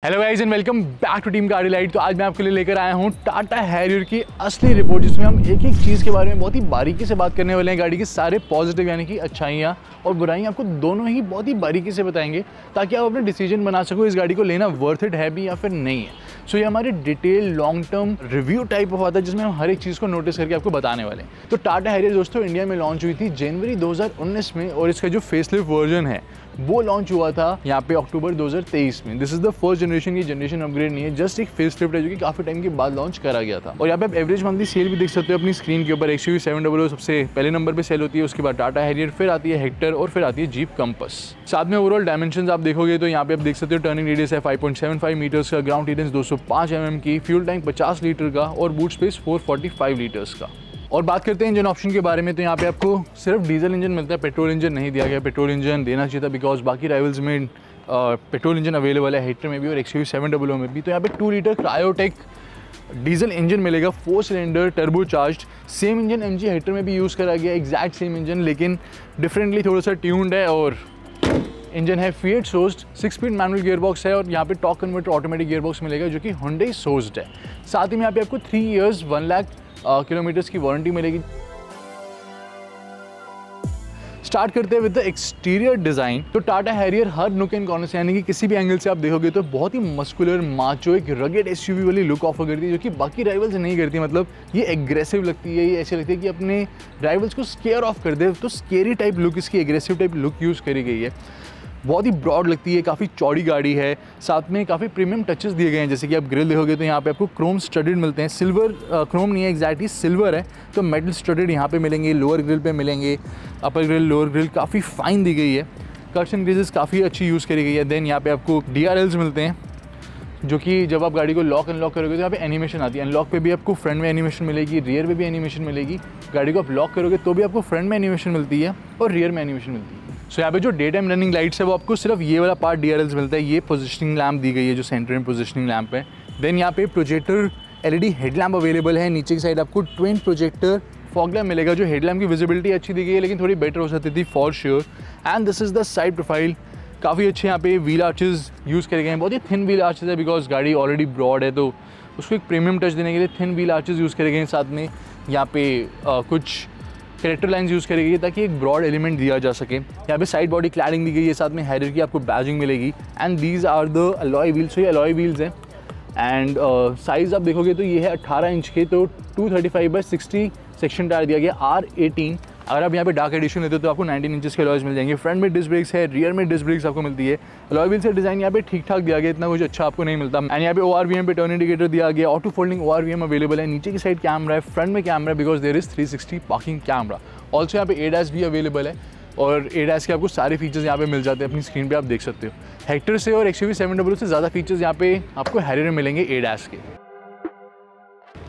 Hello guys and welcome back to team गाड़ी light. तो आज मैं आपके लिए लेकर आया हूँ टाटा हैरियर की असली रिपोर्ट, जिसमें हम एक एक चीज़ के बारे में बहुत ही बारीकी से बात करने वाले हैं। गाड़ी के सारे पॉजिटिव यानी कि अच्छाइयाँ और बुराइयाँ आपको दोनों ही बहुत ही बारीकी से बताएंगे, ताकि आप अपने डिसीजन बना सको इस गाड़ी को लेना वर्थ इट है भी या फिर नहीं है। सो ये हमारे detail long term review type of आता है, जिसमें हम हर एक चीज़ को नोटिस करके आपको बताने वाले हैं। तो टाटा हैरियर दोस्तों इंडिया में लॉन्च हुई थी जनवरी 2019 में, और इसका जो फेसलिफ्ट वर्जन है वो लॉन्च हुआ था यहाँ पे अक्टूबर 2023 में। This is the first generation की जनरेशन अपग्रेड नहीं है, जस्ट एक फेसलिफ्ट है जो कि काफी टाइम के बाद लॉन्च करा गया था। और यहाँ पे आप एवरेज मंथली सेल भी देख सकते हो अपनी स्क्रीन के ऊपर। XUV 700 सबसे पहले नंबर पे सेल होती है, उसके बाद टाटा हैरियर, फिर आती है हेक्टर और फिर आती है जीप कंपस। साथ में ओवरऑल डायमेंशन आप देखोगे तो यहाँ पे आप देख सकते हो टर्निंग रेडियस है 5.75 मीटर्स का, ग्राउंड क्लियरेंस 205 mm की, फ्यूल टैंक 50 लीटर का और बूट स्पेस 445 लीटर्स का। और बात करते हैं इंजन ऑप्शन के बारे में, तो यहाँ पे आपको सिर्फ डीजल इंजन मिलता है, पेट्रोल इंजन नहीं दिया गया। पेट्रोल इंजन देना चाहिए था बिकॉज बाकी राइवल्स में पेट्रोल इंजन अवेलेबल है, हेक्टर में भी और XUV 700 में भी। तो यहाँ पे 2 लीटर क्रायोटेक डीजल इंजन मिलेगा, 4 cylinder turbo charged. Same engine MG Hector में भी यूज़ करा गया, एग्जैक्ट सेम इंजन, लेकिन डिफरेंटली थोड़ा सा ट्यून्ड है। और इंजन है Fiat sourced, 6 speed manual gearbox है, और यहाँ पे टॉर्क कन्वर्टर ऑटोमेटिक गियरबॉक्स मिलेगा जो कि Hyundai सोर्स्ड है। साथ ही में यहाँ पे आपको 3 इयर्स 1 लाख किलोमीटर्स की वारंटी मिलेगी। स्टार्ट करते हैं विद द एक्सटीरियर डिज़ाइन। तो टाटा हैरियर हर नुक एंड कॉर्नर से यानी कि किसी भी एंगल से आप देखोगे तो बहुत ही मस्कुलर, माचो, एक रगेड SUV वाली लुक ऑफर करती है, जो कि बाकी राइवल्स नहीं करती। मतलब ये एग्रेसिव लगती है, ये ऐसे लगती है कि अपने राइवल्स को स्केयर ऑफ कर दे। तो स्केरी टाइप लुक, इसकी एग्रेसिव टाइप लुक यूज़ करी गई है। बहुत ही ब्रॉड लगती है, काफ़ी चौड़ी गाड़ी है। साथ में काफ़ी प्रीमियम टचेस दिए गए हैं, जैसे कि आप ग्रिल देखोगे तो यहाँ पे आपको क्रोम स्टडेड मिलते हैं। सिल्वर क्रोम नहीं है, एग्जैक्टली सिल्वर है, तो मेटल स्टडेड यहाँ पे मिलेंगे, लोअर ग्रिल पे मिलेंगे। अपर ग्रिल, लोअर ग्रिल काफ़ी फाइन दी गई है। कट्स एंड ग्रेजेस काफ़ी अच्छी यूज़ करी गई है। देन यहाँ पे आपको DRLs मिलते हैं, जो कि जब आप गाड़ी को लॉक अनलॉक करोगे तो यहाँ पे एनिमेशन आती है। अनलॉक पे भी आपको फ्रंट में एनिमेशन मिलेगी, रियर में भी एनिमेशन मिलेगी। गाड़ी को आप लॉक करोगे तो भी आपको फ्रंट में एनिमेशन मिलती है और रियर में एनिमेशन मिलती है। सो यहाँ पे जो डे टाइम रनिंग लाइट्स है वो आपको सिर्फ ये वाला पार्ट DRLs मिलता है। ये पोजिशनिंग लैम्प दी गई है जो सेंटर में पोजिशनिंग लैम्प है। देन यहाँ पे प्रोजेक्टर LED हेडलैम्प अवेलेबल है। नीचे की साइड आपको ट्विन प्रोजेक्टर फॉग लैम्प मिलेगा, जो हेडलैम्प की विजिबिलिटी अच्छी दी गई है, लेकिन थोड़ी बेटर हो सकती थी for sure. And this is the side profile, काफ़ी अच्छे यहाँ पे व्हील आर्चेस यूज़ करे गए हैं। बहुत ही थिन व्हील आर्चेस है बिकॉज गाड़ी ऑलरेडी ब्रॉड है, तो उसको एक प्रीमियम टच देने के लिए थिन व्हील आर्चेस यूज़ करे गए हैं। साथ में यहाँ पे कुछ कैरेक्टर लाइन्स यूज़ करी गई है ताकि एक ब्रॉड एलिमेंट दिया जा सके। यहाँ पे साइड बॉडी क्लैडिंग दी गई है, साथ में हैरियर की आपको बैजिंग मिलेगी। And these are the alloy wheels, ये अलॉय व्हील्स हैं। एंड साइज़ आप देखोगे तो ये है 18 इंच के, तो 235/60 सेक्शन टायर दिया गया R18। अगर आप यहाँ पे डार्क एडिशन लेते हो तो आपको 19 इंचेस के अलॉयज मिल जाएंगे। फ्रंट में डिस्क ब्रेक्स है, रियर में डिस्क ब्रेक्स आपको मिलती है। अलॉय व्हील से डिज़ाइन यहाँ पे ठीक ठाक दिया गया, इतना कुछ अच्छा आपको नहीं मिलता। एंड यहाँ पे ORVM पे टर्न इंडिकेटर दिया गया, ऑटो फोल्डिंग ORVM अवेलेबल है। नीचे की साइड कैमरा है, फ्रंट में camera because there is 360 parking camera. Also यहाँ पे ADAS भी अवेलेबल है, और ADAS के आपको सारे फीचर्स यहाँ पे मिल जाते हैं, अपनी स्क्रीन पे आप देख सकते हो। हेक्टर से और XUV 700 से ज़्यादा फीचर्स यहाँ पे आपको हैरियर में मिलेंगे ADAS के।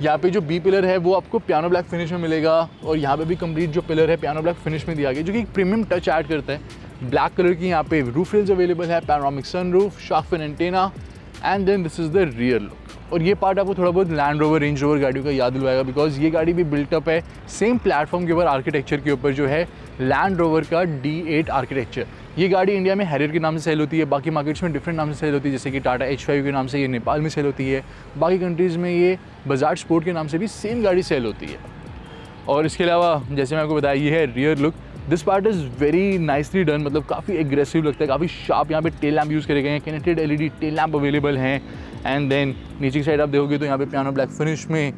यहाँ पे जो B पिलर है वो आपको पियानो ब्लैक फिनिश में मिलेगा, और यहाँ पे भी कंप्लीट जो पिलर है पियानो ब्लैक फिनिश में दिया गया, जो कि एक प्रीमियम टच ऐड करता है। ब्लैक कलर की यहाँ पे रूफ रेल्स अवेलेबल है, panoramic sunroof, shark fin antenna. And then this is the rear look. और ये पार्ट आपको थोड़ा बहुत लैंड रोवर, रेंज रोवर गाड़ियों का याद दिलवाएगा, बिकॉज ये गाड़ी भी बिल्टअप है सेम प्लेटफॉर्म के ऊपर, आर्किटेक्चर के ऊपर, जो है लैंड रोवर का D8 आर्किटेक्चर। ये गाड़ी इंडिया में हैरियर के नाम से सेल होती है, बाकी मार्केट्स में डिफरेंट नाम से सेल होती है, जैसे कि टाटा H5 के नाम से ये नेपाल में सेल होती है। बाकी कंट्रीज़ में ये बजाज स्पोर्ट के नाम से भी सेम गाड़ी सेल होती है। और इसके अलावा जैसे मैं आपको बताया, ये है rear look. This part is very nicely done, मतलब काफ़ी एग्रेसिव लगता है, काफ़ी शार्प। यहाँ पे टेल लैम्प यूज़ करे गए हैं, connected LED tail lamp available हैं। एंड देन नीचे की साइड आप देखोगे तो यहाँ पे पियानो ब्लैक फिनिश में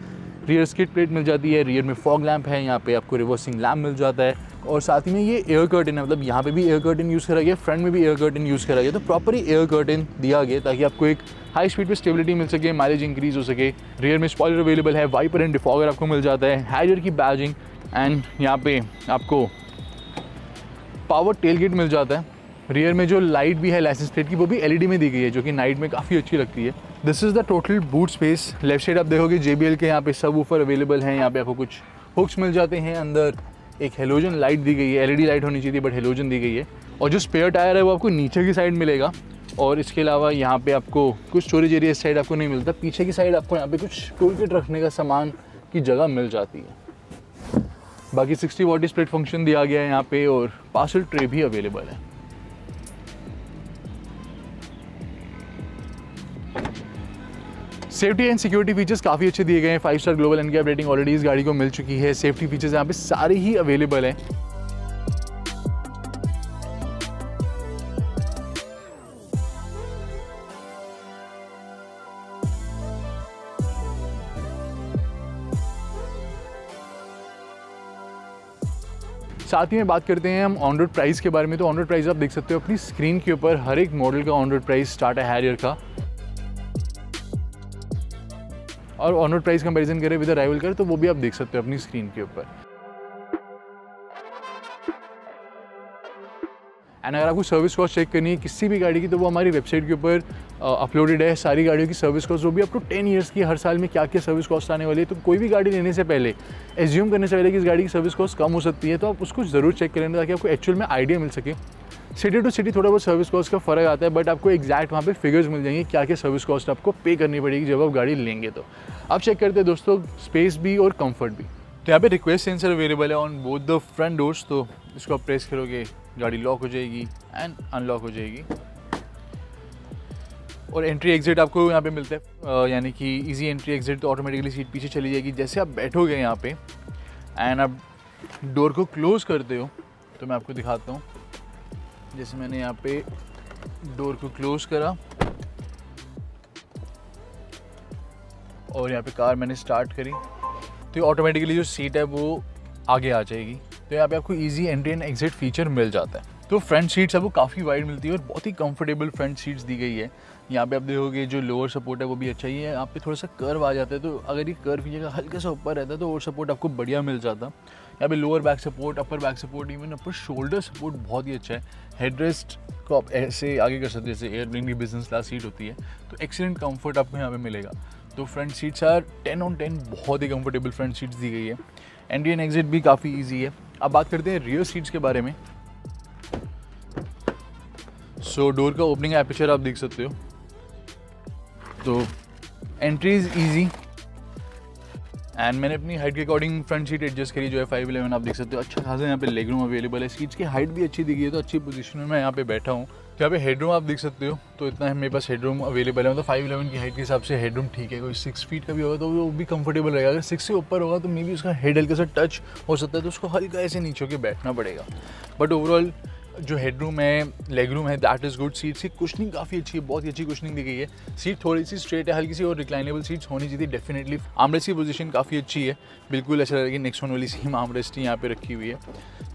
रियर स्किड प्लेट मिल जाती है, रियर में फॉग लैम्प है, यहाँ पे आपको रिवर्सिंग लैम्प मिल जाता है। और साथ ही में ये एयर कर्टन है, मतलब यहाँ पे भी एयर कर्टन यूज़ करा गया, फ्रंट में भी एयर कर्टन यूज़ करा गया। तो प्रॉपर ही एयर कर्टन दिया गया ताकि आपको एक हाई स्पीड पे स्टेबिलिटी मिल सके, माइलेज इंक्रीज हो सके। रियर में स्पॉइलर अवेलेबल है, वाइपर एंड डिफॉगर आपको मिल जाता है, हैरियर की बैजिंग। एंड यहाँ पे आपको पावर टेलगेट मिल जाता है। रियर में जो लाइट भी है लाइसेंस प्लेट की, वो भी LED में दी गई है, जो कि नाइट में काफ़ी अच्छी लगती है। This is the total boot space. Left side आप देखोगे JBL के यहाँ पे सब वूफर अवेलेबल हैं। यहाँ पे आपको कुछ हुक्स मिल जाते हैं। अंदर एक हेलोजन लाइट दी गई है, LED लाइट होनी चाहिए बट हेलोजन दी गई है। और जो स्पेयर टायर है वो आपको नीचे की साइड मिलेगा। और इसके अलावा यहाँ पे आपको कुछ स्टोरेज एरिया इस साइड आपको नहीं मिलता। पीछे की साइड आपको यहाँ पे कुछ टूल किट रखने का सामान की जगह मिल जाती है। बाकी 60 वॉट स्प्लिट फंक्शन दिया गया है यहाँ पे, और पार्सल ट्रे भी अवेलेबल है। सेफ्टी एंड सिक्योरिटी फीचर्स काफ़ी अच्छे दिए गए हैं। 5 star global NCAP rating already इस गाड़ी को मिल चुकी है। सेफ्टी फीचर्स यहाँ पे सारे ही अवेलेबल हैं। साथ ही में बात करते हैं हम ऑन रोड प्राइस के बारे में। तो ऑन रोड प्राइस आप देख सकते हो अपनी स्क्रीन के ऊपर, हर एक मॉडल का ऑन रोड प्राइस स्टार्ट है हैरियर का। और ऑन रोड प्राइस कंपैरिजन करें विद राइवल कार तो वो भी आप देख सकते हो अपनी स्क्रीन के ऊपर। एंड अगर आपको सर्विस कॉस्ट चेक करनी है किसी भी गाड़ी की तो वो हमारी वेबसाइट के ऊपर अपलोडेड है। सारी गाड़ियों की सर्विस कॉस्ट वो भी अप टू 10 ईयर्स की, हर साल में क्या क्या सर्विस कॉस्ट आने वाली है। तो कोई भी गाड़ी लेने से पहले एज्यूम करने से पहले कि इस गाड़ी की सर्विस कॉस्ट कम हो सकती है, तो आप उसको ज़रूर चेक करें ताकि आपको एक्चुअल में आइडिया मिल सके। सिटी टू सिटी थोड़ा बहुत सर्विस कॉस्ट का फ़र्क आता है, बट आपको एग्जैक्ट वहाँ पे फिगर्स मिल जाएंगे क्या क्या सर्विस कॉस्ट आपको पे करनी पड़ेगी जब आप गाड़ी लेंगे। तो आप चेक करते हैं दोस्तों स्पेस भी और कंफर्ट भी। तो यहाँ पे रिक्वेस्ट सेंसर अवेलेबल है on both the front doors. तो इसको आप प्रेस करोगे गाड़ी लॉक हो जाएगी एंड अनलॉक हो जाएगी। और एंट्री एग्जिट आपको यहाँ पे मिलता है, यानी कि इजी एंट्री एग्जिट। तो ऑटोमेटिकली सीट पीछे चली जाएगी जैसे आप बैठोगे यहाँ पे एंड आप डोर को क्लोज़ करते हो। तो मैं आपको दिखाता हूँ, जैसे मैंने यहाँ पे डोर को क्लोज़ करा और यहाँ पे कार मैंने स्टार्ट करी तो ऑटोमेटिकली जो सीट है वो आगे आ जाएगी। तो यहाँ पे आपको easy entry and exit feature मिल जाता है। तो फ्रंट सीट्स आपको काफ़ी वाइड मिलती है और बहुत ही कंफर्टेबल फ्रंट सीट्स दी गई है। यहाँ पे आप देखोगे जो लोअर सपोर्ट है वो भी अच्छा ही है। यहाँ पे थोड़ा सा कर्व आ जाता है, तो अगर ये कर्व की जगह हल्का सा ऊपर रहता है तो और सपोर्ट आपको बढ़िया मिल जाता। यहाँ पे lower back support, upper back support, even upper shoulder support बहुत ही अच्छा है। हेडरेस्ट को आप ऐसे आगे कर सकते हैं जैसे एयरप्लेन की बिजनेस क्लास सीट होती है। तो एक्सीलेंट कंफर्ट आपको यहाँ पे मिलेगा। तो फ्रंट सीट्स आर 10 on 10, बहुत ही कंफर्टेबल फ्रंट सीट्स दी गई है। एंट्री एंड एग्जिट भी काफ़ी ईजी है। अब बात करते हैं रियर सीट्स के बारे में। सो डोर का ओपनिंग एपर्चर आप देख सकते हो। तो एंट्री इज ईजी एंड मैंने अपनी हाइट के अकॉर्डिंग फ्रंट सीट एडजस्ट करी जो है 5'11", आप देख सकते हो। अच्छा खासा यहाँ पे लेग रूम अवेलेबल है। सीट्स की हाइट भी अच्छी दी गई है, तो अच्छी पोजीशन में मैं यहाँ पे बैठा हूँ। तो यहाँ पे हेडरूम आप देख सकते हो, तो इतना है मेरे पास हेडरूम अवेलेबल है। मतलब 5'11" की हाइट के हिसाब से हेडरूम ठीक है। कोई 6 फीट का भी होगा तो वो भी कंफर्टेबल रहेगा। अगर 6 से ऊपर होगा तो मे बी उसका हेड हल्का सा टच हो सकता है, तो उसको हल्का ऐसे नीचे होकर बैठना पड़ेगा। बट ओवरऑल जो हेडरूम है, लेग रूम है, दैट इज़ गुड। सीट की कुशनिंग काफ़ी अच्छी है, बहुत ही अच्छी कुशनिंग दी गई है। सीट थोड़ी सी स्ट्रेट है, हल्की सी, और रिक्लाइनेबल सीट्स होनी चाहिए डेफिनेटली। आर्मरेस्ट की पोजीशन काफ़ी अच्छी है, बिल्कुल ऐसा लगेगा कि नेक्स्ट वन वाली सेम आर्मरेस्ट ही यहाँ पे रखी हुई है।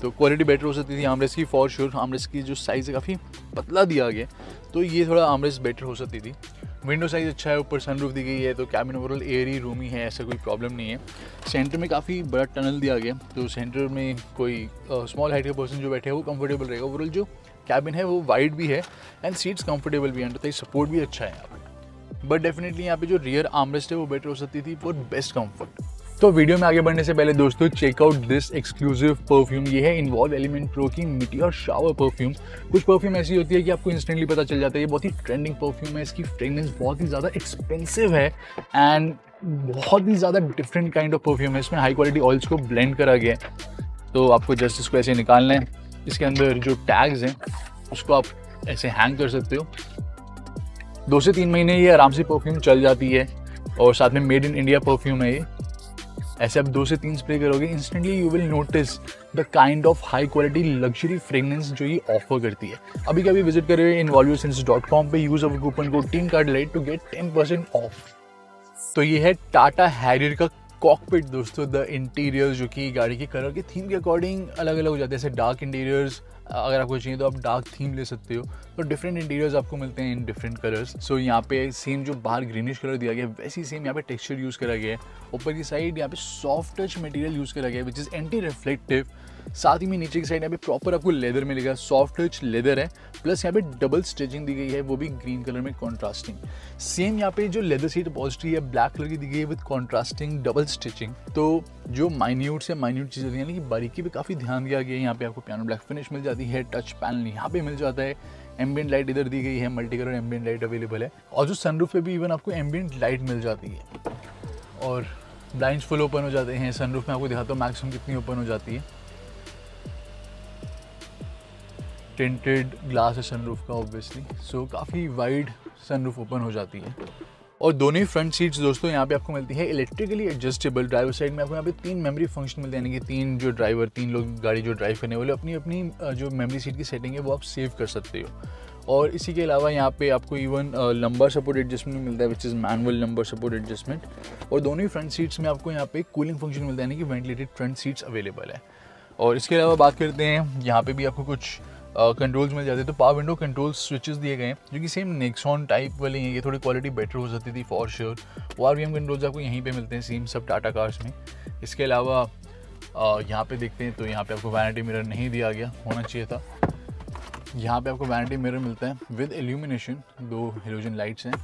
तो क्वालिटी बेटर हो सकती थी आर्मरेस्ट की फॉर श्योर। आर्मरेस्ट की जो साइज़ है काफ़ी पतला दिया गया, तो ये थोड़ा आर्मरेस्ट बेटर हो सकती थी। विंडो साइज़ अच्छा है, ऊपर सनरूफ दी गई है, तो कैबिन ओवरऑल एयरी रूमी है, ऐसा कोई प्रॉब्लम नहीं है। सेंटर में काफ़ी बड़ा टनल दिया गया, तो सेंटर में कोई स्मॉल हाइट का पर्सन जो बैठे हैं वो कंफर्टेबल रहेगा। ओवरऑल जो कैबिन है वो वाइड भी है एंड सीट्स कंफर्टेबल भी हैं, तो सपोर्ट भी अच्छा है यहाँ पे। बट डेफिनेटली यहाँ पे जो रियर आर्मरेस्ट है वो बेटर हो सकती थी फॉर बेस्ट कंफर्ट। तो वीडियो में आगे बढ़ने से पहले दोस्तों चेकआउट दिस एक्सक्लूसिव परफ्यूम। ये है इन्वॉल्व एलिमेंट प्रो की मीटियोर शावर परफ्यूम। कुछ परफ्यूम ऐसी होती है कि आपको इंस्टेंटली पता चल जाता है ये बहुत ही ट्रेंडिंग परफ्यूम है। इसकी फ्रेगनेंस बहुत ही ज़्यादा एक्सपेंसिव है एंड बहुत ही ज़्यादा डिफरेंट काइंड ऑफ परफ्यूम है। इसमें हाई क्वालिटी ऑयल्स को ब्लेंड करा गया है। तो आपको जस्ट इसको ऐसे निकालना है। इसके अंदर जो टैग्स हैं उसको आप ऐसे हैंग कर सकते हो। 2 से 3 महीने ये आराम से परफ्यूम चल जाती है, और साथ में मेड इन इंडिया परफ्यूम है ये। ऐसे आप 2 से 3 स्प्रे करोगे, instantly you will notice the kind of high quality luxury fragrance जो ये ऑफर करती है। अभी कभी विजिट करें involvosense.com पे, use of coupon code TEAMCARDLIGHT to get 10% off. तो ये है टाटा हैरियर का कॉकपिट दोस्तों। द इंटीरियर्स जो कि गाड़ी के कलर के थीम के अकॉर्डिंग अलग अलग हो जाते हैं। जैसे डार्क इंटीरियर्स अगर आपको चाहिए तो आप डार्क थीम ले सकते हो, तो डिफरेंट इंटीरियर्स आपको मिलते हैं इन डिफरेंट कलर्स। सो यहाँ पे सेम जो बाहर ग्रीनिश कलर दिया गया है वैसी सेम यहाँ पे टेक्सचर यूज़ करा गया है। ऊपर की साइड यहाँ पे सॉफ्ट टच मटेरियल यूज़ करा गया है विच इज़ एंटी रिफ्लेक्टिव। साथ ही में नीचे की साइड यहाँ पे प्रॉपर आपको लेदर मिलेगा, सॉफ्ट टच लेदर है, प्लस यहाँ पे डबल स्टिचिंग दी गई है, वो भी ग्रीन कलर में कॉन्ट्रास्टिंग। सेम यहाँ पे जो लेदर सीट अपॉजिटरी है ब्लैक कलर की दी गई है विद कॉन्ट्रास्टिंग डबल स्टिचिंग। तो जो माइन्यूट से माइन्यूट चीज़ें दी यानी कि बारीकी पे काफ़ी ध्यान दिया गया है। यहाँ पे आपको पियानो ब्लैक फिनिश मिल जाती है, टच पैनल यहाँ पे मिल जाता है, एम्बिएंट लाइट इधर दी गई है, multi colour ambient light available है, और जो सनरूफ पे भी इवन आपको एम्बिएंट लाइट मिल जाती है। और ब्लाइंड्स फुल ओपन हो जाते हैं। सनरूफ में आपको दिखाता हूँ मैक्सिमम कितनी ओपन हो जाती है। टिंटेड ग्लास है सनरूफ का ऑब्वियसली, सो काफ़ी वाइड सनरूफ ओपन हो जाती है। और दोनों ही फ्रंट सीट्स दोस्तों यहाँ पे आपको मिलती है इलेक्ट्रिकली एडजस्टेबल। ड्राइवर साइड में आपको यहाँ पे 3 मेमोरी फंक्शन मिलते हैं, यानी कि 3 लोग गाड़ी जो ड्राइव करने वाले अपनी अपनी जो मेमोरी सीट की सेटिंग है वो आप सेव कर सकते हो। और इसी के अलावा यहाँ पे आपको इवन लंबर सपोर्ट एडजस्टमेंट मिलता है, which is manual lumbar support adjustment. और दोनों ही फ्रंट सीट्स में आपको यहाँ पे कूलिंग फंक्शन मिलता है, यानी कि वेंटिलेटेड फ्रंट सीट्स अवेलेबल है। और इसके अलावा बात करते हैं, यहाँ पे भी आपको कुछ कंट्रोल्स मिल जाते हैं। तो पावर विंडो कंट्रोल स्विचेस दिए गए हैं जो कि सेम नेक्सॉन टाइप वाले हैं, ये थोड़ी क्वालिटी बेटर हो सकती थी फॉर श्योर। ORVM कंट्रोल्स आपको यहीं पे मिलते हैं सेम सब टाटा कार्स में। इसके अलावा यहाँ पे देखते हैं तो यहाँ पे आपको वैनिटी मिरर नहीं दिया गया, होना चाहिए था। यहाँ पे आपको वैनिटी मिरर मिलता है विद इल्यूमिनेशन, 2 हेलोजन लाइट्स हैं।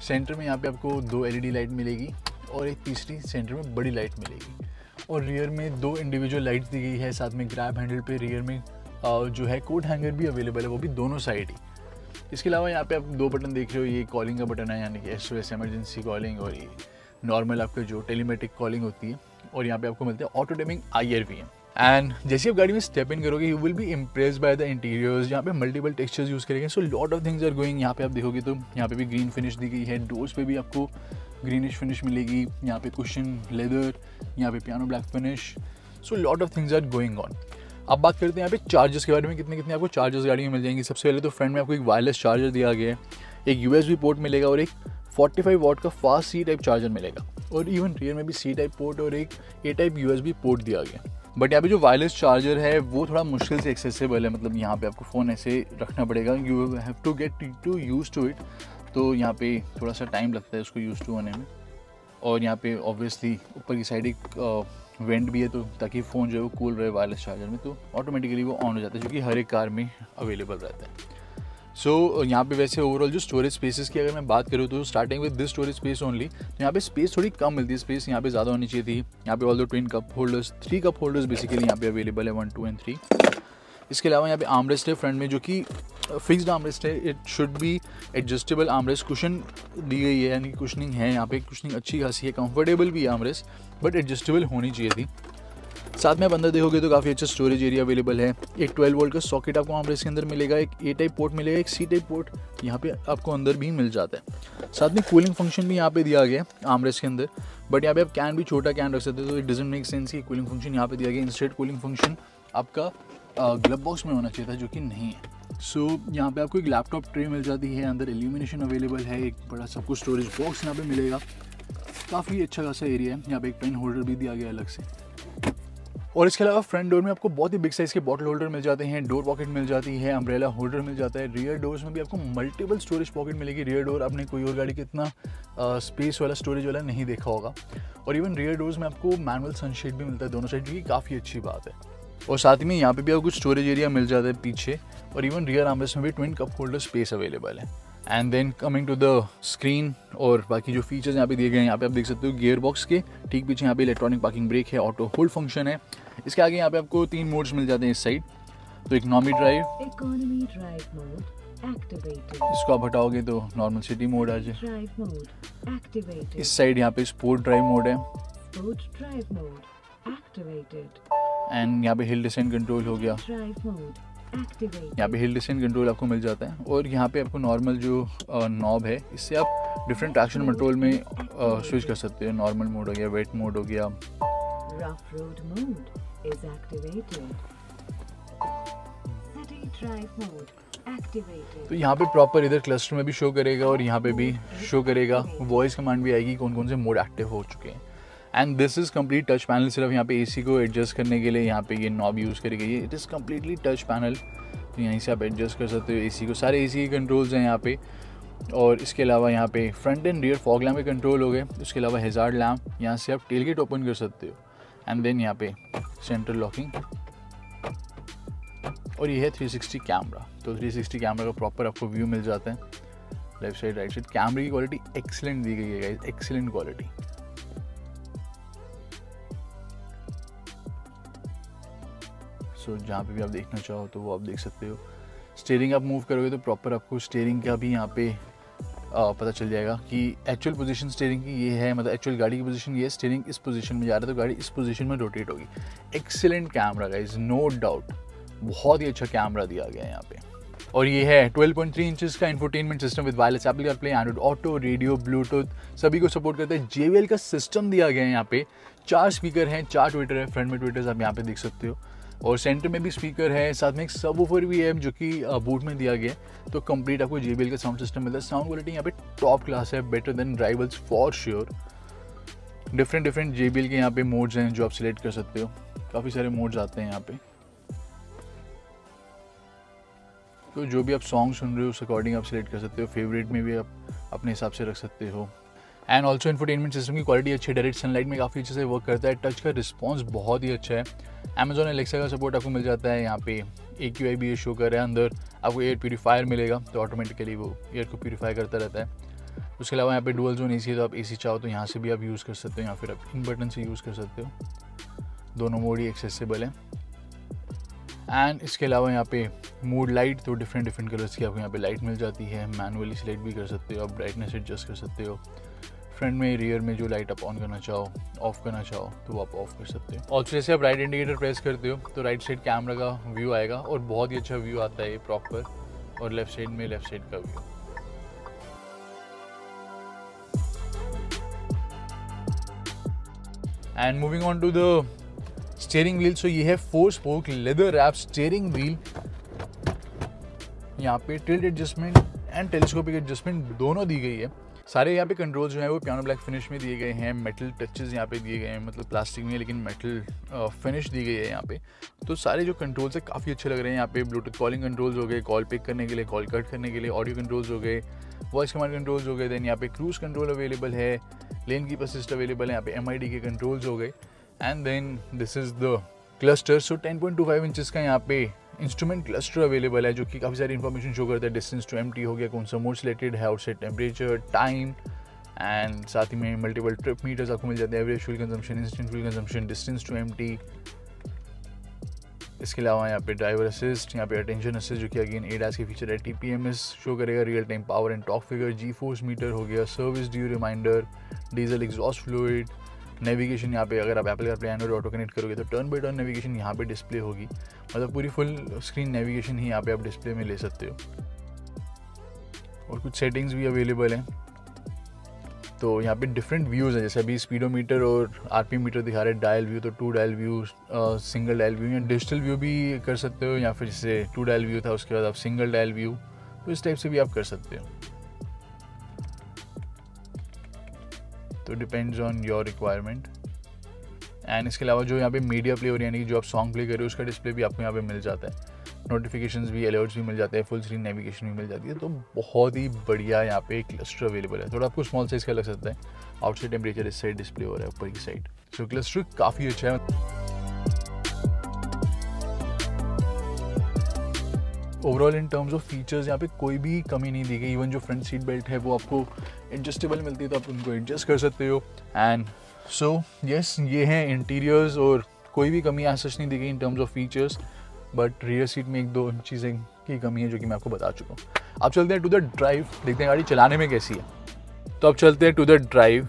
सेंटर में यहाँ पे आपको 2 LED लाइट मिलेगी और एक तीसरी सेंटर में बड़ी लाइट मिलेगी। और रियर में 2 इंडिविजुअल लाइट्स दी गई है, साथ में ग्रैब हैंडल पे रियर में जो है कोट हैंगर भी अवेलेबल है, वो भी दोनों साइड ही। इसके अलावा यहाँ पे आप 2 बटन देख रहे हो, ये कॉलिंग का बटन है, यानी कि SOS इमरजेंसी कॉलिंग, और ये नॉर्मल आपका जो टेलीमेटिक कॉलिंग होती है। और यहाँ पे आपको मिलते हैं ऑटो डिमिंग IRVM। एंड जैसे आप गाड़ी में स्टेप इन करोगे you will be impressed by the interiors. यहाँ पे मल्टीपल टेक्सचर्स यूज़ करेंगे, so lot of things are going. यहाँ पे आप देखोगे तो यहाँ पे भी ग्रीन फिनिश दी गई है, डोर्स पे भी आपको ग्रीनिश फिनिश मिलेगी, यहाँ पे कुशन लेदर, यहाँ पे piano black finish, so lot of things are going on. अब बात करते हैं यहाँ पे चार्जर्स के बारे में, कितने कितने आपको चार्जर्स गाड़ी में मिल जाएंगे। सबसे पहले तो फ्रंट में आपको एक वायरलेस चार्जर दिया गया है, एक USB पोर्ट मिलेगा और एक 45 वाट का फास्ट C टाइप चार्जर मिलेगा। और इवन रियर में भी C टाइप पोर्ट और एक A टाइप USB पोर्ट दिया गया। बट यहाँ पे जो वायरलेस चार्जर है वो थोड़ा मुश्किल से एक्सेसिबल है, मतलब यहाँ पे आपको फ़ोन ऐसे रखना पड़ेगा, you have to get to use to it. तो यहाँ पे थोड़ा सा टाइम लगता है उसको यूज़ टू होने में। और यहाँ पे ऑब्वियसली ऊपर की साइड एक वेंट भी है, तो ताकि फ़ोन जो है वो कूल रहे वायरलेस चार्जर में, तो ऑटोमेटिकली वो ऑन हो जाता है, जो कि हर एक कार में अवेलेबल रहता है। सो यहाँ पे वैसे ओवरऑल जो स्टोरेज स्पेसेस की अगर मैं बात करूँ तो starting with this storage space only, तो यहाँ पे स्पेस थोड़ी कम मिलती है, स्पेस यहाँ पे ज़्यादा होनी चाहिए थी। यहाँ पे all the twin cup holders, 3 cup holders basically यहाँ पे अवेलेबल है, 1, 2 एंड 3। इसके अलावा यहाँ पे आर्मरेस्ट है फ्रंट में, जो कि फिक्स्ड आर्मरेस्ट है, it should be adjustable armrest. Cushion दी गई है, यानी कुशनिंग है यहाँ पे, कुशनिंग अच्छी खासी है, कंफर्टेबल भी है आर्मरेस्ट, बट एडजस्टेबल होनी चाहिए थी। साथ में आप अंदर देखोगे तो काफ़ी अच्छा स्टोरेज एरिया अवेलेबल है। एक 12 वोल्ट का सॉकेट आपको आर्मरेस्ट के अंदर मिलेगा, एक A टाइप पोर्ट मिलेगा, एक C टाइप पोर्ट यहाँ पे आपको अंदर भी मिल जाता है। साथ में कूलिंग फंक्शन भी यहाँ पे दिया गया है आर्मरेस्ट के अंदर, बट यहाँ पे आप कैन भी छोटा कैन रख सकते हो, तो इट डजंट मेक सेंस कि कूलिंग फंक्शन यहाँ पे दिया गया। इंस्टेड कूलिंग फंक्शन आपका ग्लव बॉक्स में होना चाहिए था, जो कि नहीं है। सो यहाँ पे आपको एक लैपटॉप ट्रे मिल जाती है, अंदर इल्यूमिनेशन अवेलेबल है, एक बड़ा सब कुछ स्टोरेज बॉक्स यहाँ पे मिलेगा, काफ़ी अच्छा खासा एरिया है। यहाँ पे एक पेन होल्डर भी दिया गया अलग से। और इसके अलावा फ्रंट डोर में आपको बहुत ही बिग साइज़ के बॉटल होल्डर मिल जाते हैं, डोर पॉकेट मिल जाती है, अम्ब्रेला होल्डर मिल जाता है। रियर डोर्स में भी आपको मल्टीपल स्टोरेज पॉकेट मिलेगी। रियर डोर आपने कोई और गाड़ी के इतना स्पेस वाला स्टोरेज वाला नहीं देखा होगा। और इवन रियर डोर्स में आपको मैनुअल सनशेड भी मिलता है दोनों साइड, जो कि काफ़ी अच्छी बात है। और साथ ही में यहाँ पे भी आपको कुछ स्टोरेज एरिया मिल जाता है पीछे, और इवन रियर आर्मरेस्ट में भी twin cup holder space available है। And then coming to the screen और बाकी जो फीचर्स यहाँ पे दिए गए हैं, यहाँ पे आप देख सकते हो गियर बॉक्स के ठीक पीछे यहाँ पे इलेक्ट्रॉनिक पार्किंग ब्रेक है, ऑटो होल्ड फंक्शन है। इसके आगे यहाँ पे आपको 3 मोड्स मिल जाते हैं इस साइड, तो इकोनॉमी ड्राइव मोड, इसको आप हटाओगे तो नॉर्मल सिटी मोड आ जाए। इस साइड यहाँ पे स्पोर्ट ड्राइव मोड है, एंड यहाँ पे हिल डिसेंट कंट्रोल हो गया, यहाँ पे हिल डिसेंट कंट्रोल आपको मिल जाता है। और यहाँ पे आपको नॉर्मल जो नॉब है, इससे आप डिफरेंट ट्रैक्शन कंट्रोल में स्विच कर सकते हो। नॉर्मल मोड हो गया, वेट मोड हो गया, rough road mode is activated, city drive mode activated. तो यहाँ पे प्रॉपर इधर क्लस्टर में भी शो करेगा और यहाँ पे भी शो करेगा, वॉइस कमांड भी आएगी कौन कौन से मोड एक्टिव हो चुके हैं। And this is complete touch panel. सिर्फ यहाँ पे AC को एडजस्ट करने के लिए यहाँ पे ये नॉब यूज़ करी गई है। It is completely touch panel, तो यहीं से आप एडजस्ट कर सकते हो AC को। सारे AC के कंट्रोल्स हैं यहाँ पे। और इसके अलावा यहाँ पे front end rear fog lamp के कंट्रोल हो गए। उसके अलावा हैज़ार्ड लैम्प, यहाँ से आप टेलगेट ओपन कर सकते हो। एंड देन यहाँ पे सेंट्रल लॉकिंग, और ये है 360 कैमरा। तो 360 कैमरा का प्रॉपर आपको व्यू मिल जाता है लेफ्ट साइड राइट साइड। कैमरे की क्वालिटी एक्सीलेंट दी गई है गाइस, एक्सीलेंट क्वालिटी। सो जहाँ पे भी आप देखना चाहो तो वो आप देख सकते हो। स्टीयरिंग आप मूव करोगे तो प्रॉपर आपको स्टीयरिंग का भी यहाँ पे पता चल जाएगा कि एक्चुअल पोजीशन स्टीयरिंग की ये है, मतलब एक्चुअल गाड़ी की पोजीशन ये है, स्टीयरिंग इस पोजीशन में जा रहा है तो गाड़ी इस पोजीशन में रोटेट होगी। Excellent camera guys, no doubt, बहुत ही अच्छा कैमरा दिया गया है यहाँ पे। और ये है 12.3 इंचेस का infotainment system with wireless Apple CarPlay, Android auto, radio, Bluetooth सभी को सपोर्ट करता है। JBL का सिस्टम दिया गया है यहाँ पे, 4 स्पीकर हैं, 4 ट्विटर है, फ्रंट में ट्विटर्स आप यहाँ पे देख सकते हो, और सेंटर में भी स्पीकर है, साथ में एक सबवूफर भी है जो कि बूट में दिया गया है। तो कंप्लीट आपको JBL का साउंड सिस्टम मिलता है। साउंड क्वालिटी यहाँ पे टॉप क्लास है, better than rivals for sure. Different JBL के यहाँ पे मोड्स हैं जो आप सिलेक्ट कर सकते हो, काफ़ी सारे मोड्स आते हैं यहाँ पे। तो जो भी आप सॉन्ग सुन रहे हो उस अकॉर्डिंग आप सिलेक्ट कर सकते हो, फेवरेट में भी आप अपने हिसाब से रख सकते हो। एंड ऑल्सो इंफोटेनमेंट सिस्टम की क्वालिटी अच्छी है, डायरेक्ट सनलाइट में काफ़ी अच्छे से वर्क करता है, टच का रिस्पॉन्स बहुत ही अच्छा है। Amazon Alexa का सपोर्ट आपको मिल जाता है, यहाँ पे AQI भी ये शो कर रहा है, अंदर आपको एयर प्यूरीफायर मिलेगा, तो ऑटोमेटिकली वो एयर को प्यूरीफाई करता रहता है। उसके अलावा यहाँ पे डुअल जोन AC है, तो आप AC चाहो तो यहाँ से भी आप यूज़ कर सकते हो, या फिर आप इन बटन से यूज़ कर सकते हो, दोनों मोड ही एक्सेसिबल है। एंड इसके अलावा यहाँ पे मूड लाइट, तो डिफरेंट कलर्स की आपको यहाँ पे लाइट मिल जाती है, मैनुअली सिलेक्ट भी कर सकते हो, आप ब्राइटनेस एडजस्ट कर सकते हो। फ्रंट में, रियर में जो लाइट आप ऑन करना चाहो, ऑफ करना चाहो तो वो आप ऑफ कर सकते हो। और जैसे आप राइट इंडिकेटर प्रेस करते हो तो राइट साइड कैमरा का व्यू आएगा, और बहुत ही अच्छा व्यू आता है ये प्रॉपर, और लेफ्ट साइड में लेफ्ट साइड का व्यू। And moving on to the steering wheel, so ये है 4 spoke leather wrap steering wheel. यहाँ पे tilt adjustment and telescopic adjustment दोनों दी गई है। सारे यहाँ पे कंट्रोल्स जो है वो पियानो ब्लैक फिनिश में दिए गए हैं, मेटल टचेस यहाँ पे दिए गए हैं, मतलब प्लास्टिक में लेकिन मेटल फिनिश दी गई है यहाँ पे। तो सारे जो कंट्रोल्स है काफ़ी अच्छे लग रहे हैं। यहाँ पे ब्लूटूथ कॉलिंग कंट्रोल्स हो गए, कॉल पिक करने के लिए, कॉल कट करने के लिए, ऑडियो कंट्रोल्स हो गए, वॉइस कमांड कंट्रोल्स हो गए, देन यहाँ पे क्रूज कंट्रोल अवेलेबल है, लेन कीप असिस्ट अवेलेबल है, यहाँ पे MID के कंट्रोल्स हो गए। And then this is the cluster, so 10.25 inches का यहाँ पे इंस्ट्रूमेंट क्लस्टर अवेलेबल है, जो कि काफ़ी सारी इन्फॉर्मेशन शो करता है। डिस्टेंस टू एम्प्टी हो गया, कौन सा मोड सिलेक्टेड है, आउटसाइड टेम्परेचर, टाइम, एंड साथ ही में मल्टीपल ट्रिप मीटर्स आपको मिल जाते हैं, average fuel consumption, instant fuel consumption, distance to empty. इसके अलावा यहाँ पे ड्राइवर असिस्ट, यहाँ पे अटेंशन असिस्ट जो कि अगेन ADAS के फीचर है, TPMS शो करेगा, real time power and torque figure, G-force meter हो गया, service due reminder, diesel exhaust fluid, navigation यहाँ पे अगर आप Apple CarPlay Android Auto connect करोगे तो टर्न बाय टर्न नेविगेशन यहाँ पे डिस्प्ले होगी, मतलब पूरी फुल स्क्रीन नेविगेशन ही यहाँ पे आप डिस्प्ले में ले सकते हो। और कुछ सेटिंग्स भी अवेलेबल हैं, तो यहाँ पे डिफरेंट व्यूज़ हैं, जैसे अभी स्पीडोमीटर और RPM मीटर दिखा रहे हैं, डायल व्यू, तो 2 dial view, single dial view, या डिजिटल व्यू भी कर सकते हो, या फिर जैसे 2 डायल व्यू था उसके बाद आप सिंगल डायल व्यू, तो इस टाइप से भी आप कर सकते हो। तो depends on your requirement. And इसके अलावा जो यहाँ पे मीडिया प्ले हो रही है, यानी कि जो आप सॉन्ग प्ले कर रहे हो उसका डिस्प्ले भी आपको यहाँ पे मिल जाता है, नोटिफिकेशंस भी, अलर्ट्स भी मिल जाते हैं, फुल स्क्रीन नेविगेशन भी मिल जाती है। तो बहुत ही बढ़िया यहाँ पे क्लस्टर अवेलेबल है। थोड़ा आपको स्मॉल साइज़ का लग सकता है, आउटसाइड टेम्परेचर इस साइड डिस्प्ले हो रहा है ऊपर की साइड, सो क्लस्टर काफ़ी अच्छा है। Overall in terms of features यहाँ पे कोई भी कमी नहीं दी गई, इवन जो फ्रंट सीट बेल्ट है वो आपको एडजस्टेबल मिलती है, तो आप उनको एडजस्ट कर सकते हो। एंड सो यस, ये हैं इंटीरियर्स, और कोई भी कमी आज सच नहीं दी गई in terms of features, but rear seat में 1-2 चीज़ें की कमी है जो कि मैं आपको बता चुका हूँ। अब चलते हैं टू द ड्राइव, देखते हैं गाड़ी चलाने में कैसी है। तो अब चलते हैं to the drive.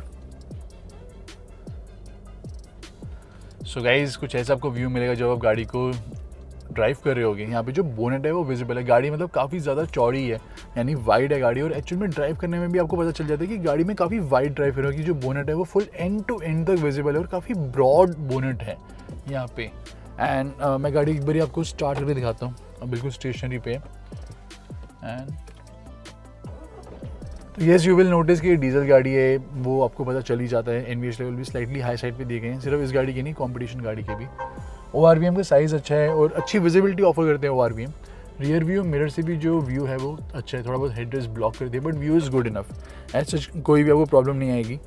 So guys कुछ ऐसा आपको व्यू मिलेगा जब आप गाड़ी को ड्राइव कर रहे होगे। यहाँ पे जो बोनेट है वो विजिबल है, गाड़ी मतलब काफ़ी ज़्यादा चौड़ी है, यानी वाइड है गाड़ी, और एक्चुअल में ड्राइव करने में भी आपको पता चल जाता है कि गाड़ी में काफ़ी वाइड ड्राइव कर रहे हो, कि जो बोनेट है वो फुल एंड टू एंड तक विजिबल है, और काफ़ी ब्रॉड बोनेट है यहाँ पे। एंड मैं गाड़ी एक बार आपको स्टार्ट करके दिखाता हूँ, अब बिल्कुल स्टेशनरी पे है। एंड तो येस, यू विल नोटिस कि डीजल गाड़ी है, वो आपको पता चल ही जाता है। NVH लेवल भी स्लाइटली हाई साइड पे दिए गए हैं, सिर्फ इस गाड़ी के नहीं, कॉम्पिटिशन गाड़ी के भी। ORVM का साइज़ अच्छा है और अच्छी विजिबिलिटी ऑफर करते हैं ORVM। रियर व्यू मिरर से भी जो व्यू है वो अच्छा है, थोड़ा बहुत हेडरेस्ट ब्लॉक करती है, but view is good enough, ऐसा कोई भी आपको प्रॉब्लम नहीं आएगी।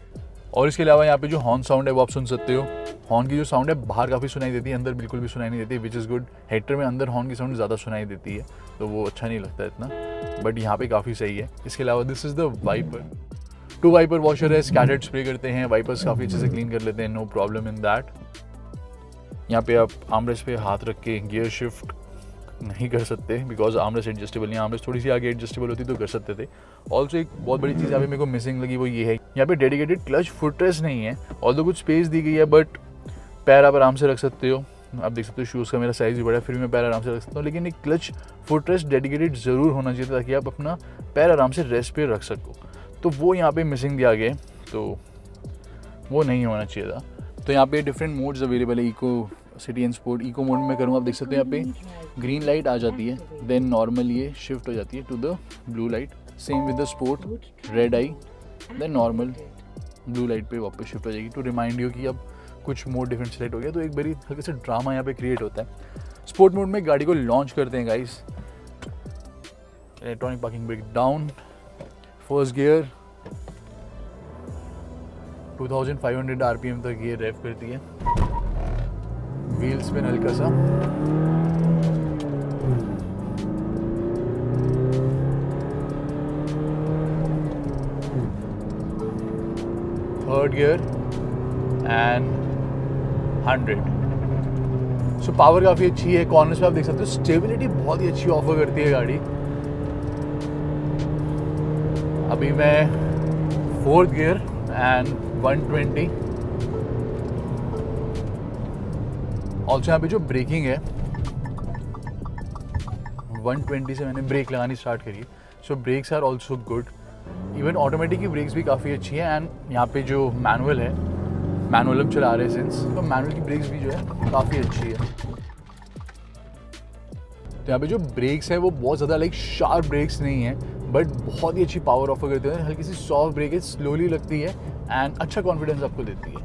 और इसके अलावा यहाँ पे जो हॉर्न साउंड है वो आप सुन सकते हो। हॉर्न की जो साउंड है बाहर काफ़ी सुनाई देती है, अंदर बिल्कुल भी सुनाई नहीं देती, विच इज़ गुड। हेक्टर में अंदर हॉर्न की साउंड ज़्यादा सुनाई देती है, तो वो अच्छा नहीं लगता इतना, बट यहाँ पे काफ़ी सही है। इसके अलावा this is the wiper, 2 wiper washer है, स्कैटर्ड स्प्रे करते हैं, वाइपर्स काफ़ी अच्छे से क्लीन कर लेते हैं, नो प्रॉब्लम इन दैट। यहाँ पे आप आर्मरेस्ट पे हाथ रख के गियर शिफ्ट नहीं कर सकते, बिकॉज आर्मरेस्ट एडजस्टेबल नहीं, आर्मरेस्ट थोड़ी सी आगे एडजस्टेबल होती तो कर सकते थे। ऑल्सो एक बहुत बड़ी चीज़ यहाँ पे मेरे को मिसिंग लगी, वो ये है यहाँ पे डेडिकेटेड क्लच फुट रेस्ट नहीं है, ऑल्दो कुछ स्पेस दी गई है, बट पैर आप आराम से रख सकते हो। आप देख सकते हो शूज़ का मेरा साइज़ भी बड़ा है, फिर भी मैं पैर आराम से रख सकता हूँ। लेकिन एक क्लच फुट रेस्ट डेडिकेटेड ज़रूर होना चाहिए ताकि आप अपना पैर आराम से रेस्ट पे रख सको। तो वो यहाँ पे मिसिंग दिया गया, तो वो नहीं होना चाहिए था। तो यहाँ पे डिफरेंट मोड्स अवेलेबल है, eco, city and sport. Eco mode में करूँगा, आप देख सकते हो यहाँ पे ग्रीन लाइट आ जाती है, देन नॉर्मल ये शिफ्ट हो जाती है to the blue light. Same with the sport, red eye, then normal blue light पे वापस शिफ्ट हो जाएगी टू रिमाइंड यू कि अब कुछ मोड डिफरेंट सेलेक्ट हो गया। तो एक बारी हल्का सा ड्रामा यहाँ पे क्रिएट होता है। स्पोर्ट मोड में गाड़ी को लॉन्च करते हैं guys. Electronic parking brake down, first gear, 2500 RPM तक ये रेव करती है। व्हील स्पिन हल्का सा, third gear and 100। So power काफ़ी अच्छी है। कॉर्नर्स पे आप देख सकते हो स्टेबिलिटी बहुत ही अच्छी ऑफर करती है गाड़ी। अभी मैं फोर्थ गियर एंड 120। ऑल्सो यहाँ पे जो ब्रेकिंग है 120 से मैंने ब्रेक लगानी स्टार्ट करी, so brakes are also good. Even automatic की ब्रेक्स भी काफ़ी अच्छी है। एंड यहाँ पे जो मैनुअल है, मैनुअल हम चला रहे हैं सिंस, तो मैनुअल की ब्रेक्स भी जो है काफ़ी अच्छी है। तो यहाँ पे जो ब्रेक्स है वो बहुत ज़्यादा लाइक शार्प ब्रेक्स नहीं है, बट बहुत ही अच्छी पावर ऑफर करते हैं। हल्की सी सॉफ्ट ब्रेक है, स्लोली लगती है एंड अच्छा कॉन्फिडेंस आपको देती है।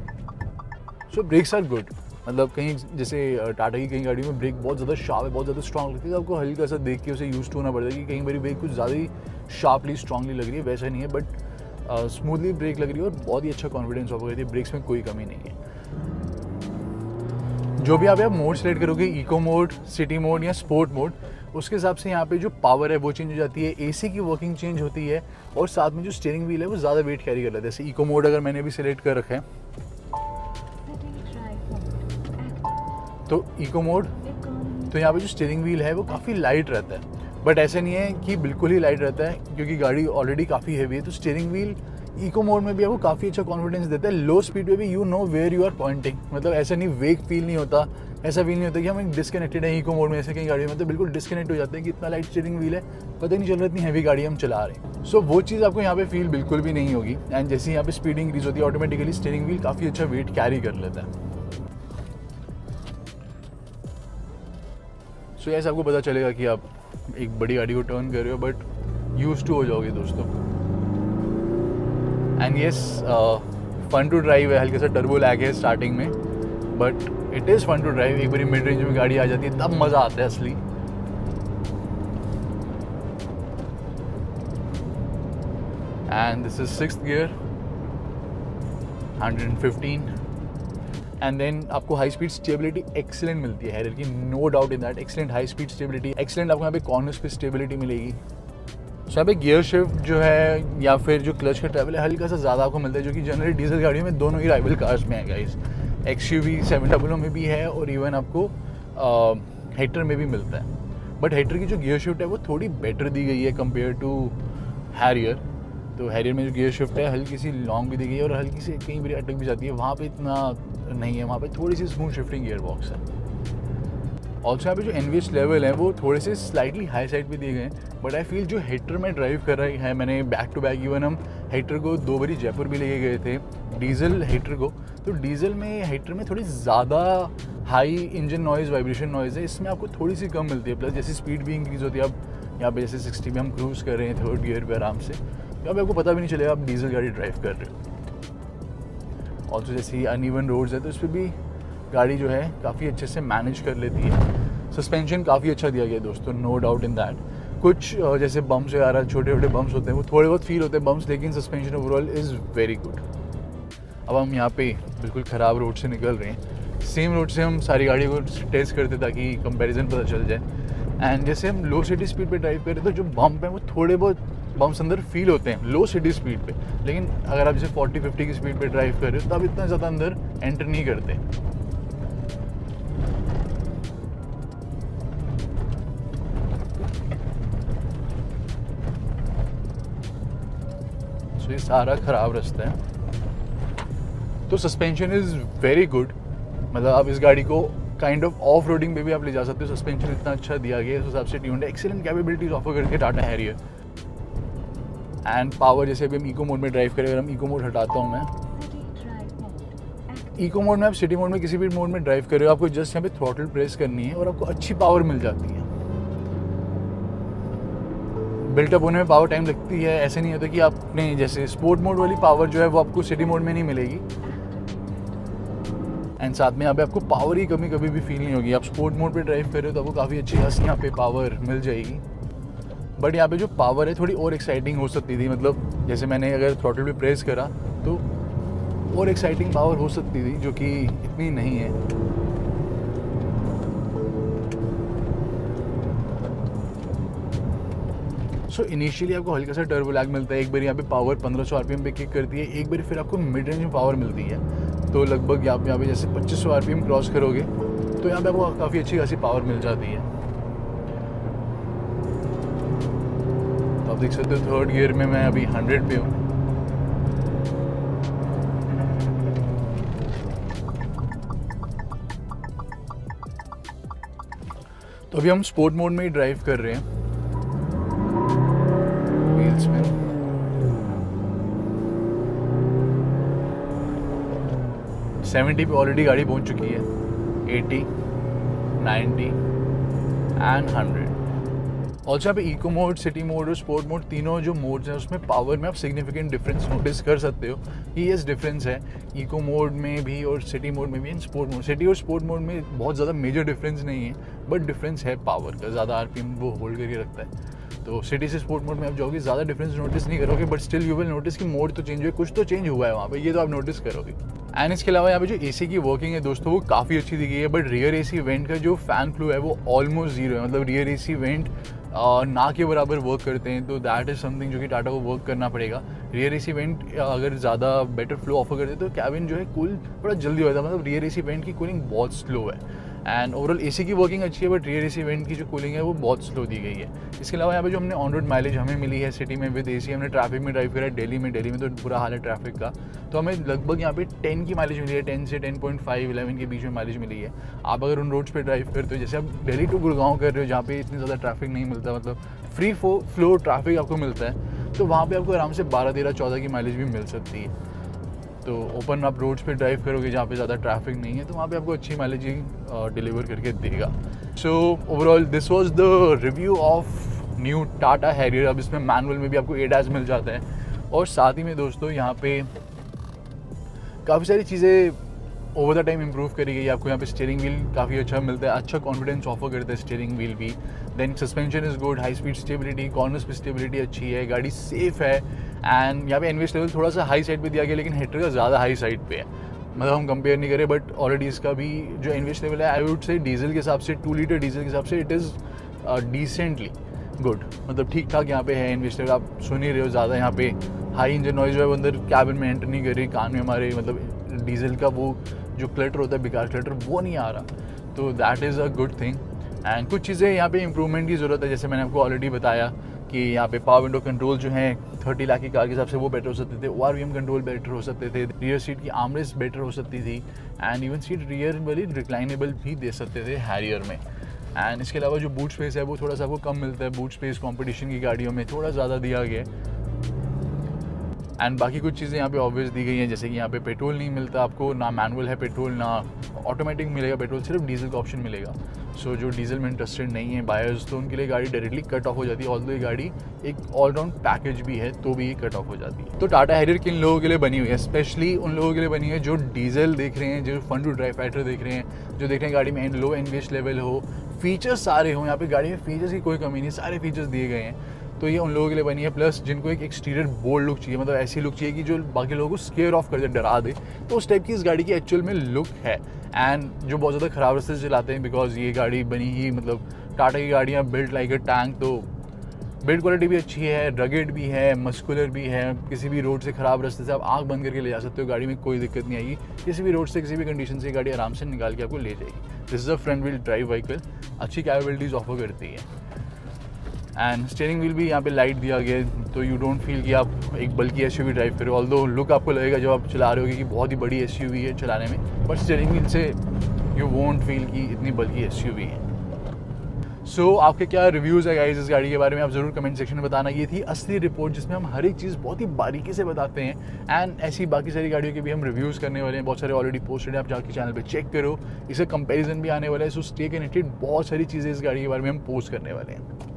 सो ब्रेक्स आर गुड। मतलब कहीं जैसे टाटा की कई गाड़ियों में ब्रेक बहुत ज़्यादा शार्प है, बहुत ज़्यादा स्ट्रॉन्ग लगती है, तो आपको हल्का सा देख के उसे यूज टू होना पड़ता है कि कहीं बारी ब्रेक कुछ ज़्यादा ही शार्पली स्ट्रांगली लग रही है। वैसा नहीं है, बट स्मूथली ब्रेक लग रही है और बहुत ही अच्छा कॉन्फिडेंस ऑफर करती है। ब्रेक्स में कोई कमी नहीं है। जो भी आप मोड सेलेक्ट करोगे, इको मोड, सिटी मोड या स्पोर्ट मोड, उसके हिसाब से यहाँ पे जो पावर है वो चेंज हो जाती है, एसी की वर्किंग चेंज होती है और साथ में जो स्टीयरिंग व्हील है वो ज़्यादा वेट कैरी कर लेता है। जैसे इको मोड अगर मैंने भी सिलेक्ट कर रखा है, तो इको मोड, तो यहाँ पे जो स्टीयरिंग व्हील है वो काफ़ी लाइट रहता है, बट ऐसे नहीं है कि बिल्कुल ही लाइट रहता है क्योंकि गाड़ी ऑलरेडी काफ़ी हैवी है। तो स्टीयरिंग व्हील इको मोड में भी आपको काफ़ी अच्छा कॉन्फिडेंस देता है। लो स्पीड पे भी you know where you are pointing, मतलब ऐसा नहीं वेग फील नहीं होता, ऐसा फील नहीं होता कि हम एक डिस्कनेक्टेड है इको मोड में। ऐसे कई गाड़ियों में तो बिल्कुल डिस्कनेक्ट हो जाते हैं कि इतना लाइट स्टीयरिंग व्हील है, पता ही नहीं चल रहा इतनी हैवी गाड़ी हम चला रहे हैं। सो वो चीज़ आपको यहाँ पे फील बिल्कुल भी नहीं होगी। एंड जैसे यहाँ पे स्पीड इंक्रीज होती है, ऑटोमेटिकली स्टीयरिंग व्हील काफ़ी अच्छा वेट कैरी कर लेता है। सो ऐसे आपको पता चलेगा कि आप एक बड़ी गाड़ी को टर्न कर रहे हो, बट यूज टू हो जाओगे दोस्तों। And yes, fun to drive है, हल्का सा टर्बो लैग है स्टार्टिंग में, but it is fun to drive. एक बारी मिड रेंज में गाड़ी आ जाती है तब मज़ा आता है असली। And this is 6th gear, 115। And then आपको हाई स्पीड स्टेबिलिटी एक्सीलेंट मिलती है हैरियर की, no doubt in that. Excellent high speed stability, excellent आपको यहाँ पे कॉर्नर्स पे स्टेबिलिटी मिलेगी। सो यहाँ पे गियर शिफ्ट जो है या फिर जो क्लच का ट्रैवल है हल्का सा ज़्यादा आपको मिलता है, जो कि जनरली डीजल गाड़ियों में दोनों ही राइवल कार्स में है गाइस। XUV 700 में भी है और इवन आपको हेक्टर में भी मिलता है। बट हेक्टर की जो गियर शिफ्ट है वो थोड़ी बेटर दी गई है कंपेयर टू हैरियर। तो हैरियर में जो गियर शिफ्ट है हल्की सी लॉन्ग भी दी गई है और हल्की सी कहीं भी अटक भी जाती है, वहाँ पे इतना नहीं है, वहाँ पे थोड़ी सी स्मूथ शिफ्टिंग गियर बॉक्स है। ऑल्सो यहाँ पे जो NVH लेवल है वो थोड़े से स्लाइटली हाई साइड पे दिए गए हैं, बट आई फील जो हेक्टर में ड्राइव कर रही है, मैंने बैक टू बैक इवन हम हेक्टर को 2 बारी जयपुर भी लेके गए थे डीजल हेक्टर को, तो डीजल में हेक्टर में थोड़ी ज़्यादा high engine noise, vibration noise है, इसमें आपको थोड़ी सी कम मिलती है। प्लस जैसे स्पीड भी इंक्रीज़ होती है, अब यहाँ पे जैसे 60 में हम क्रूज़ कर रहे हैं 3rd गियर पे आराम से, तो अब आपको पता भी नहीं चलेगा आप डीजल गाड़ी ड्राइव कर रहे हो। ऑल्सो जैसे अनइवन रोड्स है तो इस पर भी गाड़ी जो है काफ़ी अच्छे से मैनेज कर लेती है। सस्पेंशन काफ़ी अच्छा दिया गया है दोस्तों, नो डाउट इन दैट। कुछ जैसे बम्स वगैरह छोटे छोटे बम्स होते हैं वो थोड़े बहुत फील होते हैं बम्स, लेकिन suspension overall is very good. अब हम यहाँ पे बिल्कुल ख़राब रोड से निकल रहे हैं, सेम रोड से हम सारी गाड़ी को टेस्ट करते ताकि कंपैरिजन पता चल जाए। एंड जैसे हम लो सिटी स्पीड पे ड्राइव करें तो जो बम्प हैं वो थोड़े बहुत बम्प्स अंदर फील होते हैं लो सिटी स्पीड पे, लेकिन अगर आप जैसे 40-50 की स्पीड पे ड्राइव कर रहे हो तो आप इतना ज़्यादा अंदर एंटर नहीं करते। सो ये सारा ख़राब रास्ता है। तो सस्पेंशन इज़ वेरी गुड, मतलब आप इस गाड़ी को काइंड ऑफ ऑफ रोडिंग पे भी आप ले जा सकते हो। सस्पेंशन इतना अच्छा दिया गया है, उस हिसाब से ट्यून्ड है, एक्सीलेंट कैपेबिलिटीज ऑफर करके टाटा हैरियर। एंड पावर, जैसे अभी हम इको मोड में ड्राइव करें, अगर हम इको मोड हटाता हूँ मैं, इको मोड में आप सिटी मोड में किसी भी मोड में ड्राइव कर रहे हो, आपको जस्ट यहाँ पे थ्रॉटल प्रेस करनी है और आपको अच्छी पावर मिल जाती है। बिल्टअप होने में पावर टाइम लगती है, ऐसे नहीं होता कि आपने जैसे स्पोर्ट मोड वाली पावर जो है वो आपको सिटी मोड में नहीं मिलेगी। एंड साथ में यहाँ पे आपको पावर की कमी कभी भी फील नहीं होगी। आप स्पोर्ट मोड पे ड्राइव कर रहे हो तो आपको काफ़ी अच्छी खासी यहाँ पे पावर मिल जाएगी। बट यहाँ पे जो पावर है थोड़ी और एक्साइटिंग हो सकती थी, मतलब जैसे मैंने अगर थ्रॉटल पे प्रेस करा तो और एक्साइटिंग पावर हो सकती थी, जो कि इतनी नहीं है। सो इनिशियली आपको हल्का सा टर्बो लैग मिलता है। एक बार यहाँ पे पावर 1500 आरपीएम पे किक करती है, एक बार फिर आपको मिड रेंज में पावर मिलती है। तो लगभग यहाँ पे जैसे 2500 आरपीएम क्रॉस करोगे तो यहाँ पे आपको काफ़ी अच्छी खासी पावर मिल जाती है। तो आप देख सकते हो थर्ड गियर में मैं अभी 100 पे हूँ। तो अभी हम स्पोर्ट मोड में ही ड्राइव कर रहे हैं। व्हील्स में 70 पे ऑलरेडी गाड़ी पहुंच चुकी है, 80, 90 एंड 100। ऑल्सो यहाँ पे इको मोड, सिटी मोड और स्पोर्ट मोड, तीनों जो मोड्स हैं उसमें पावर में आप सिग्निफिकेंट डिफरेंस नोटिस कर सकते हो। ये डिफरेंस है इको मोड में भी और सिटी मोड में भी। इन स्पोर्ट मोड, सिटी और स्पोर्ट मोड में बहुत ज़्यादा मेजर डिफरेंस नहीं है, बट डिफरेंस है पावर का, ज़्यादा आरपीएम वो होल्ड करके रखता है। तो सिटी से स्पोर्ट मोड में आप जाओगे ज़्यादा डिफरेंस नोटिस नहीं करोगे, but still you will notice कि मोड तो चेंज हुआ है, कुछ तो चेंज हुआ है वहाँ पे, ये तो आप नोटिस करोगे। एंड इसके अलावा यहाँ पे जो एसी की वर्किंग है दोस्तों वो काफ़ी अच्छी दी गई है, बट रियर एसी वेंट का जो फैन फ्लो है वो ऑलमोस्ट जीरो है। मतलब रियर एसी वेंट ना के बराबर वर्क करते हैं, तो दैट इज़ समथिंग जो कि टाटा को वर्क करना पड़ेगा। रियर एसी वेंट अगर ज़्यादा बेटर फ्लो ऑफर करते तो कैबिन जो है कूल थोड़ा जल्दी हो जाता है। मतलब रियर एसी वेंट की कूलिंग बहुत स्लो है। एंड ओवरऑल एसी की वर्किंग अच्छी है, बट रियर एसी वेंट की जो कूलिंग है वो बहुत स्लो दी गई है। इसके अलावा यहाँ पे जो हमने ऑन रोड माइलेज हमें मिली है सिटी में विद एसी, हमने ट्रैफिक में ड्राइव करा है दिल्ली में तो बुरा हाल है ट्रैफिक का, तो हमें लगभग यहाँ पे 10 की माइलेज मिली है, 10 से 10.5 11 के बीच में माइलेज मिली है। आप अगर उन रोड्स पे ड्राइव करते हो, जैसे आप दिल्ली टू गुड़गांव कर रहे हो जहाँ पे इतनी ज़्यादा ट्रैफिक नहीं मिलता, मतलब फ्री फ्लो ट्रैफिक आपको मिलता है, तो वहाँ पे आपको आराम से 12, 13, 14 की माइलेज भी मिल सकती है। तो ओपन आप रोड्स पे ड्राइव करोगे जहाँ पे ज़्यादा ट्रैफिक नहीं है, तो वहाँ पे आपको अच्छी माइलेज डिलीवर करके देगा। So overall this was the review of new Tata Harrier. अब इसमें मैनुअल में भी आपको ADAS मिल जाता है, और साथ ही में दोस्तों यहाँ पे काफ़ी सारी चीज़ें ओवर द टाइम इंप्रूव करी गई। आपको यहाँ पे स्टीयरिंग व्हील काफ़ी अच्छा मिलता है, अच्छा कॉन्फिडेंस ऑफर करता है स्टीयरिंग व्हील भी। Then suspension is good, high speed stability, corners पे स्टेबिलिटी अच्छी है, गाड़ी सेफ है। एंड यहाँ पे एनवीएस लेवल थोड़ा सा हाई साइड पे दिया गया, लेकिन हेक्टर का ज़्यादा हाई साइड पे है। मतलब हम कंपेयर नहीं करें, बट ऑलरेडी इसका भी जो एनवीएस लेवल है आई वुड से डीजल के हिसाब से 2 लीटर डीजल के हिसाब से इट इज़ डिसेंटली गुड। मतलब ठीक ठाक यहाँ पे है एनवीएस लेवल। आप सुन ही रहे हो, ज़्यादा यहाँ पे हाई इंजन नॉइज जो है वो अंदर कैबिन में एंटर नहीं कर रही, कान में हमारे मतलब डीजल का वो जो क्लटर होता है बेकार क्लटर वो नहीं आ रहा, तो that is a good thing. And कुछ चीज़ें यहाँ पे इंप्रूवमेंट की ज़रूरत है, जैसे मैंने आपको ऑलरेडी बताया कि यहाँ पे पावर विंडो कंट्रोल जो है 30 लाख की कार के हिसाब से वो बेटर हो सकते थे, ORVM कंट्रोल बेटर हो सकते थे, रियर सीट की आर्मरेस्ट बेटर हो सकती थी, एंड इवन सीट रियर वाली रिक्लाइनेबल भी दे सकते थे हैरियर में। एंड इसके अलावा जो बूट स्पेस है वो थोड़ा सा आपको कम मिलता है, बूट स्पेस कॉम्पिटिशन की गाड़ियों में थोड़ा ज़्यादा दिया गया है। एंड बाकी कुछ चीज़ें यहाँ पे ऑब्वियस दी गई हैं, जैसे कि यहाँ पे पेट्रोल नहीं मिलता आपको, ना मैनुअल है पेट्रोल, ना ऑटोमेटिक मिलेगा पेट्रोल, सिर्फ डीजल का ऑप्शन मिलेगा। सो जो डीजल में इंटरेस्टेड नहीं है बायर्स, तो उनके लिए गाड़ी डायरेक्टली कट ऑफ हो जाती है। ऑल्दो ये गाड़ी एक ऑलराउंड पैकेज भी है, तो भी ये कट ऑफ हो जाती है। तो टाटा हैरियर किन लोगों के लिए बनी हुई है? स्पेशली उन लोगों के लिए बनी है जो डीजल देख रहे हैं, जो फन टू ड्राइव फाइटर देख रहे हैं, जो देख रहे हैं गाड़ी में लो एनवीएस लेवल हो, फीचर्स सारे हों। यहाँ पे गाड़ी में फीचर्स की कोई कमी नहीं, सारे फीचर्स दिए गए हैं, तो ये उन लोगों के लिए बनी है। प्लस जिनको एक एक्सटीरियर बोल्ड लुक चाहिए, मतलब ऐसी लुक चाहिए कि जो बाकी लोगों को स्केयर ऑफ कर दे, डरा दे, तो उस टाइप की इस गाड़ी की एक्चुअल में लुक है। एंड जो बहुत ज़्यादा ख़राब रास्ते से चलाते हैं, बिकॉज ये गाड़ी बनी ही मतलब टाटा की गाड़ियाँ बिल्ड लाइक अ टैंक, तो बिल्ड क्वालिटी भी अच्छी है, रगेड भी है, मस्कुलर भी है। किसी भी रोड से ख़राब रास्ते से आप आँख बंद करके ले जा सकते हो, गाड़ी में कोई दिक्कत नहीं आएगी। किसी भी रोड से किसी भी कंडीशन से गाड़ी आराम से निकाल के आपको ले जाएगी। This is a front wheel drive vehicle, अच्छी कैपेबिलिटीज़ ऑफर करती है। एंड स्टीयरिंग व्हील भी यहाँ पे लाइट दिया गया है, तो यू डोंट फील कि आप एक बल्कि एसयूवी ड्राइव करो। ऑल्दो लुक आपको लगेगा जब आप चला रहे होगे कि बहुत ही बड़ी एसयूवी है चलाने में, बट स्टीयरिंग व्हील से यू वोंट फील कि इतनी बल्कि एसयूवी है। सो आपके क्या रिव्यूज़ है गाइस इस गाड़ी के बारे में, आप ज़रूर कमेंट सेक्शन में बताना। ये थी असली रिपोर्ट जिसमें हम हर एक चीज़ बहुत ही बारीकी से बताते हैं एंड ऐसी बाकी सारी गाड़ियों के भी हम रिव्यूज़ करने वाले हैं, बहुत सारे ऑलरेडी पोस्टेड हैं, आप जाके चैनल पे चेक करो। इसका कंपैरिजन भी आने वाला है, सो स्टे कनेक्टेड, बहुत सारी चीज़ें इस गाड़ी के बारे में हम पोस्ट करने वाले हैं।